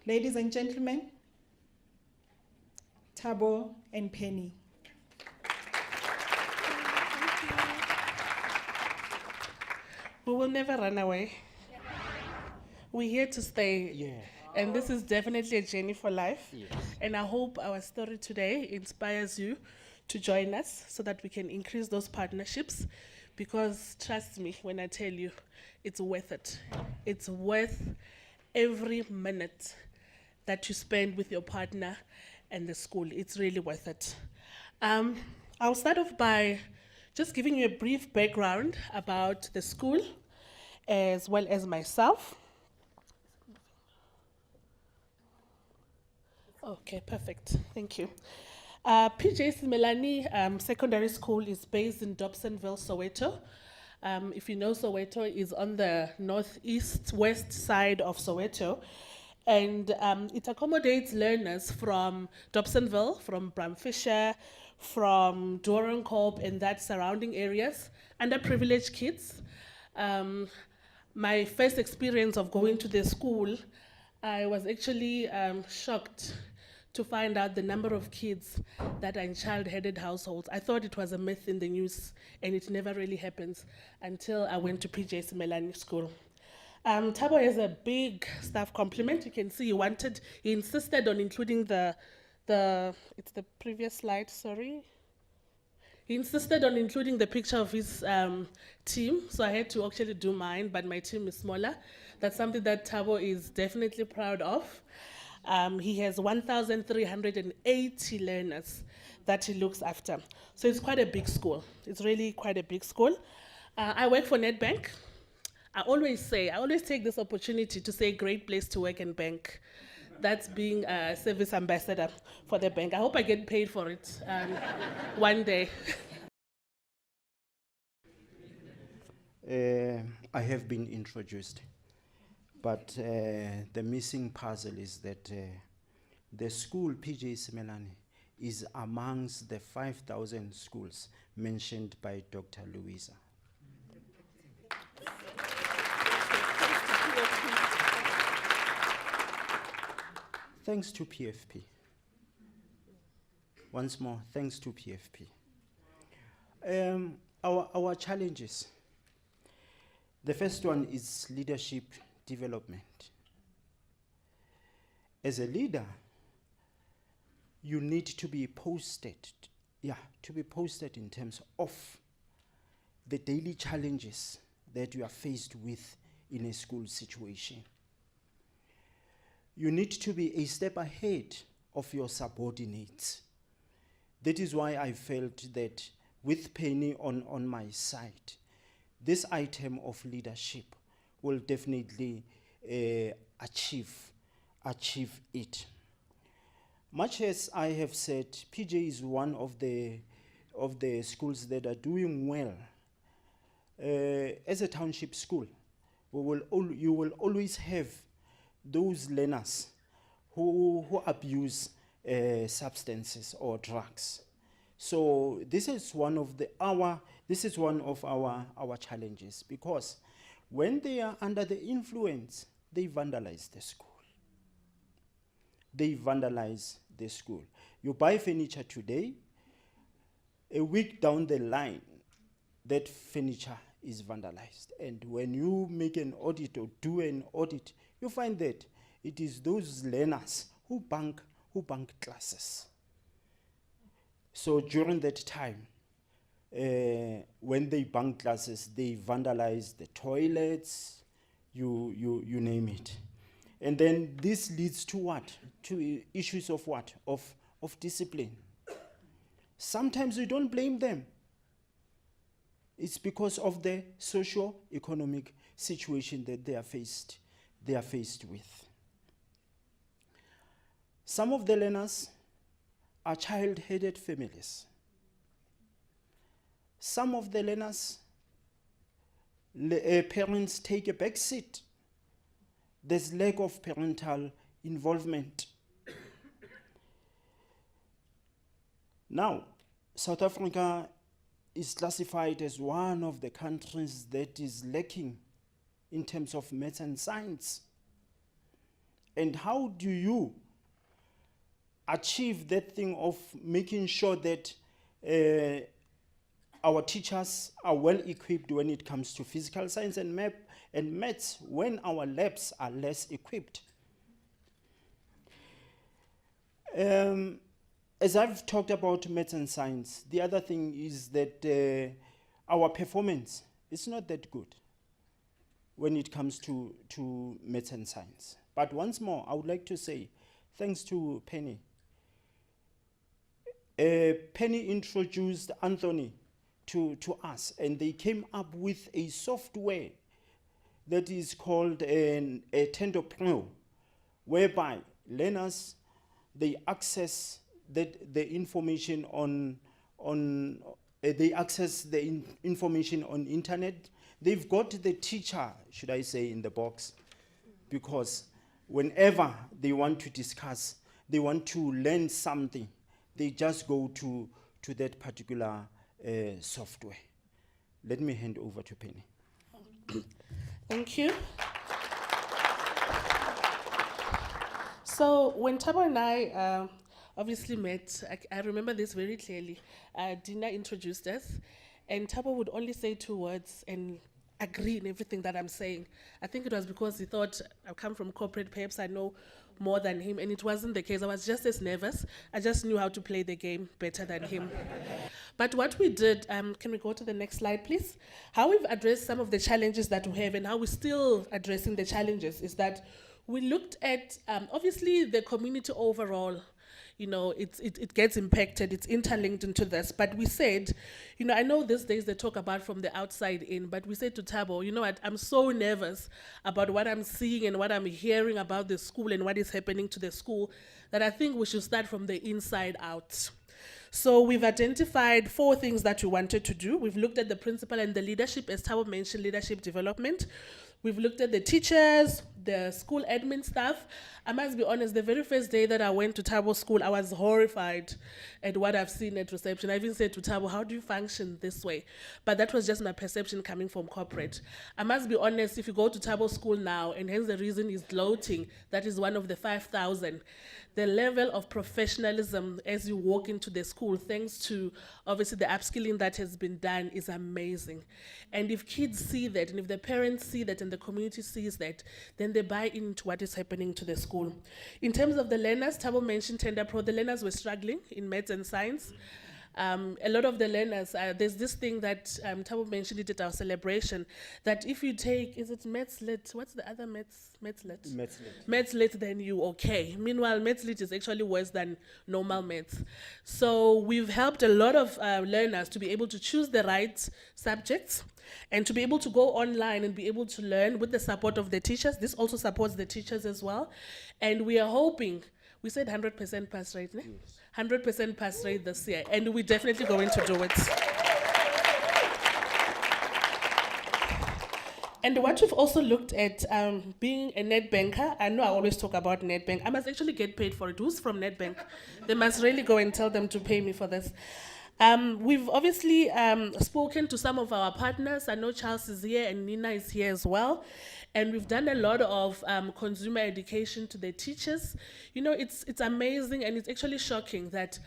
Ladies and gentlemen, Thabo and Penny. We will never run away. We're here to stay. Yeah. And this is definitely a journey for life. Yes. And I hope our story today inspires you to join us so that we can increase those partnerships. Because trust me when I tell you, it's worth it. It's worth every minute that you spend with your partner and the school. It's really worth it. I'll start off by just giving you a brief background about the school as well as myself. Okay, perfect. Thank you. PJ Simelane Secondary School is based in Dobsonville, Soweto. If you know, Soweto is on the northeast west side of Soweto. And it accommodates learners from Dobsonville, from Bramfisher, from Doornkop and that surrounding areas, underprivileged kids. My first experience of going to the school, I was actually shocked to find out the number of kids that are in child-headed households. I thought it was a myth in the news, and it never really happens until I went to PJ Simelane School. Thabo has a big staff complement. You can see he insisted on including it's the previous slide, sorry. He insisted on including the picture of his team, so I had to actually do mine, but my team is smaller. That's something that Thabo is definitely proud of. He has 1,380 learners that he looks after. So it's quite a big school. It's really quite a big school. I work for Nedbank. I always take this opportunity to say great place to work in bank. That's being a service ambassador for the bank. I hope I get paid for it one day. I have been introduced, but the missing puzzle is that the school, PJ Simelane, is amongst the 5,000 schools mentioned by Dr. Louisa. Thanks to PFP. Once more, thanks to PFP. Our challenges. The first one is leadership development. As a leader, you need to be posted, in terms of the daily challenges that you are faced with in a school situation. You need to be a step ahead of your subordinates. That is why I felt that with Penny on my side, this item of leadership will definitely achieve it. Much as I have said, PJ is one of the schools that are doing well. As a township school, you will always have those learners who abuse substances or drugs. So this is one of our challenges, because when they are under the influence, they vandalize the school. You buy furniture today, a week down the line, that furniture is vandalized. And when you make an audit or do an audit, you find that it is those learners who bunk classes. So during that time, when they bunk classes, they vandalize the toilets, you name it. And then this leads to what? To issues of what? Of discipline. Sometimes we don't blame them. It's because of the socio-economic situation that they are faced with. Some of the learners are child-headed families. Some of the learners, parents take a back seat. There's lack of parental involvement. Now, South Africa is classified as one of the countries that is lacking in terms of maths and science. And how do you achieve that thing of making sure that our teachers are well equipped when it comes to physical science and maths when our labs are less equipped? As I've talked about maths and science, the other thing is that our performance is not that good when it comes to maths and science. But once more, I would like to say, thanks to Penny. Penny introduced Anthony to us, and they came up with a software that is called a Tendopreneur, whereby learners, they access the information information on internet. They've got the teacher, should I say, in the box, because whenever they want to discuss, they want to learn something, they just go to that particular software. Let me hand over to Penny. Thank you. So when Thabo and I obviously met, I remember this very clearly. Dina introduced us, and Thabo would only say 2 words and agree in everything that I'm saying. I think it was because he thought I come from corporate, perhaps I know more than him, and it wasn't the case. I was just as nervous. I just knew how to play the game better than him. But what we did, can we go to the next slide, please? How we've addressed some of the challenges that we have and how we're still addressing the challenges is that we looked at, obviously, the community overall. You know, it gets impacted, it's interlinked into this. But we said, you know, I know these days they talk about from the outside in, but we said to Thabo, you know what, I'm so nervous about what I'm seeing and what I'm hearing about the school and what is happening to the school that I think we should start from the inside out. So we've identified 4 things that we wanted to do. We've looked at the principal and the leadership, as Thabo mentioned, leadership development. We've looked at the teachers, the school admin staff. I must be honest, the very first day that I went to Thabo school, I was horrified at what I've seen at reception. I even said to Thabo, how do you function this way? But that was just my perception coming from corporate. I must be honest, if you go to Thabo school now, and hence the reason is gloating, that is one of the 5,000. The level of professionalism as you walk into the school, thanks to obviously the upskilling that has been done, is amazing. And if kids see that, and if the parents see that, and the community sees that, then they buy into what is happening to the school. In terms of the learners, Thabo mentioned Tender Pro, the learners were struggling in maths and science. A lot of the learners, there's this thing that Thabo mentioned it at our celebration, that if you take, is it Maths Lit? What's the other Maths Lit? Maths Lit, then you okay. Meanwhile, Maths Lit is actually worse than normal maths. So we've helped a lot of learners to be able to choose the right subjects and to be able to go online and be able to learn with the support of the teachers. This also supports the teachers as well. And we are hoping, we said 100% pass rate, ne? Yes. 100% pass rate this year, and we're definitely going to do it. And what we've also looked at, being a net banker, I know I always talk about net bank. I must actually get paid for it. Who's from net bank? They must really go and tell them to pay me for this. We've obviously spoken to some of our partners. I know Charles is here and Nina is here as well. And we've done a lot of consumer education to the teachers. You know, it's amazing, and it's actually shocking that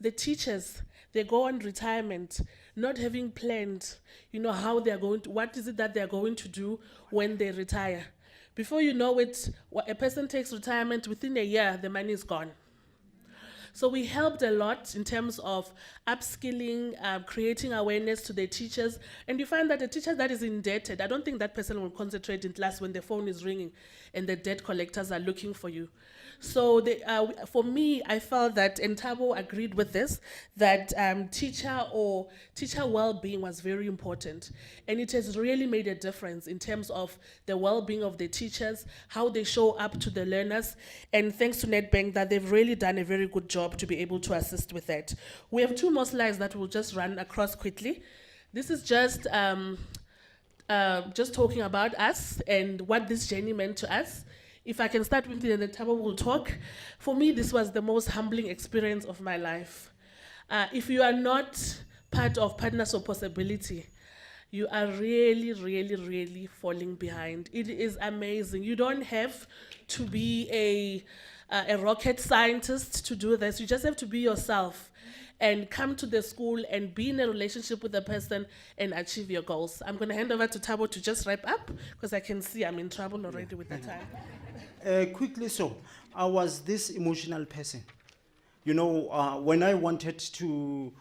the teachers, they go on retirement not having planned, you know, how they're going to, what is it that they're going to do when they retire. Before you know it, a person takes retirement, within a year, the money is gone. So we helped a lot in terms of upskilling, creating awareness to the teachers. And you find that the teacher that is indebted, I don't think that person will concentrate in class when the phone is ringing and the debt collectors are looking for you. So for me, I felt that, and Thabo agreed with this, that teacher well-being was very important. And it has really made a difference in terms of the well-being of the teachers, how they show up to the learners. And thanks to Nedbank, that they've really done a very good job to be able to assist with that. We have 2 more slides that we'll just run across quickly. This is just talking about us and what this journey meant to us. If I can start with it and then Thabo will talk. For me, this was the most humbling experience of my life. If you are not part of Partners of Possibility, you are really, really, really falling behind. It is amazing. You don't have to be a rocket scientist to do this. You just have to be yourself and come to the school and be in a relationship with the person and achieve your goals. I'm going to hand over to Tabo to just wrap up because I can see I'm in trouble already with the time. Quickly, so I was this emotional person. You know, when I wanted to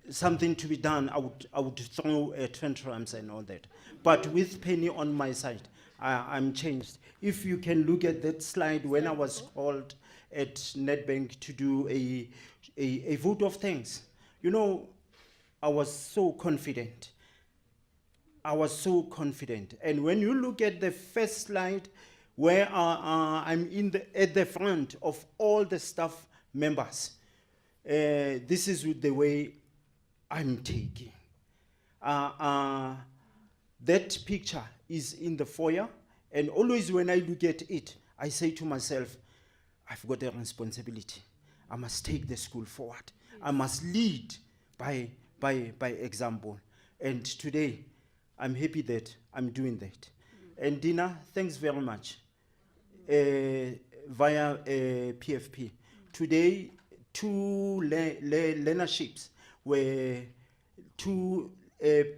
something to be done, I would throw tantrums and all that. But with Penny on my side, I'm changed. If you can look at that slide when I was called at Nedbank to do a vote of thanks, you know, I was so confident. I was so confident. And when you look at the first slide, where I'm at the front of all the staff members, this is the way I'm taking. That picture is in the foyer, and always when I look at it, I say to myself, I've got a responsibility. I must take the school forward. Yes. I must lead by example. And today, I'm happy that I'm doing that. And Dina, thanks very much. Via PFP. Today, 2 learnerships were, 2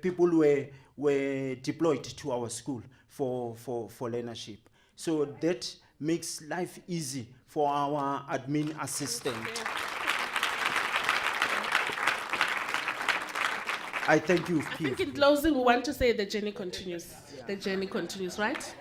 people were deployed to our school for learnership. So that makes life easy for our admin assistant. I thank you. I think in closing, we want to say the journey continues. Yeah. The journey continues, right?